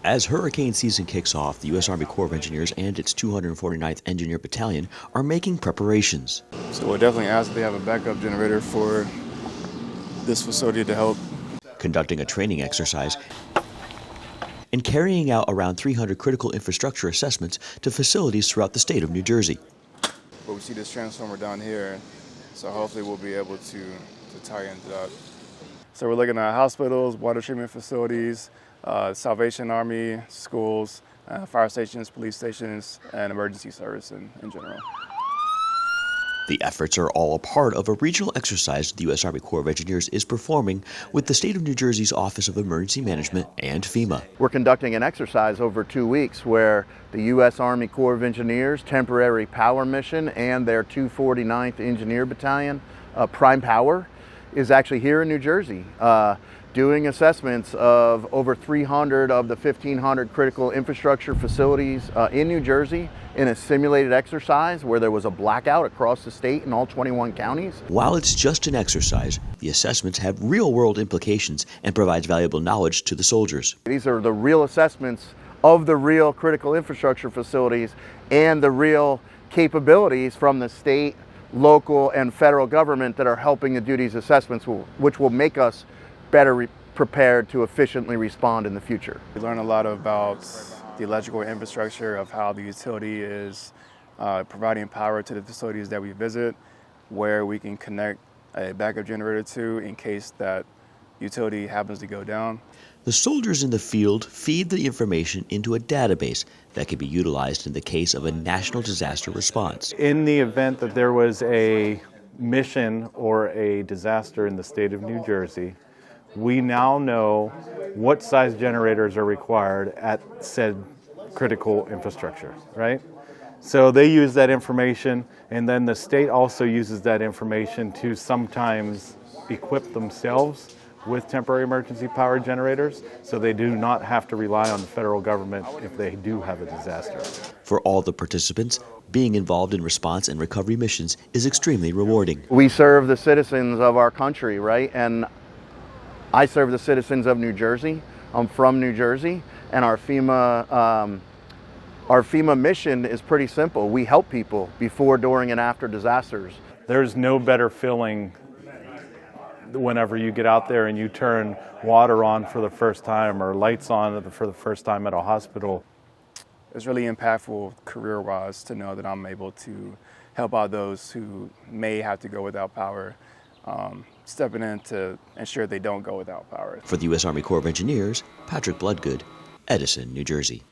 As hurricane season kicks off, the U.S. Army Corps of Engineers and its 249th Engineer Battalion are making preparations. So we'll definitely ask if they have a backup generator for this facility to help. Conducting a training exercise and carrying out around 300 critical infrastructure assessments to facilities throughout the state of New Jersey. But we see this transformer down here, so hopefully we'll be able to tie into that. So we're looking at hospitals, water treatment facilities, Salvation Army, schools, fire stations, police stations, and emergency service in general. The efforts are all a part of a regional exercise the U.S. Army Corps of Engineers is performing with the State of New Jersey's Office of Emergency Management and FEMA. We're conducting an exercise over 2 weeks where the U.S. Army Corps of Engineers Temporary Power Mission and their 249th Engineer Battalion, Prime Power, is actually here in New Jersey, doing assessments of over 300 of the 1,500 critical infrastructure facilities in New Jersey in a simulated exercise where there was a blackout across the state in all 21 counties. While it's just an exercise, the assessments have real-world implications and provides valuable knowledge to the soldiers. These are the real assessments of the real critical infrastructure facilities and the real capabilities from the state, local, and federal government that are helping to do these assessments, which will make us better prepared to efficiently respond in the future. We learn a lot about the electrical infrastructure of how the utility is providing power to the facilities that we visit, where we can connect a backup generator to in case that utility happens to go down. The soldiers in the field feed the information into a database that can be utilized in the case of a national disaster response. In the event that there was a mission or a disaster in the state of New Jersey, we now know what size generators are required at said critical infrastructure, right? So they use that information, and then the state also uses that information to sometimes equip themselves with temporary emergency power generators, so they do not have to rely on the federal government if they do have a disaster. For all the participants, being involved in response and recovery missions is extremely rewarding. We serve the citizens of our country, right? And I serve the citizens of New Jersey. I'm from New Jersey, and our FEMA mission is pretty simple. We help people before, during, and after disasters. There's no better feeling whenever you get out there and you turn water on for the first time or lights on for the first time at a hospital. It's really impactful career-wise to know that I'm able to help out those who may have to go without power, stepping in to ensure they don't go without power. For the U.S. Army Corps of Engineers, Patrick Bloodgood, Edison, New Jersey.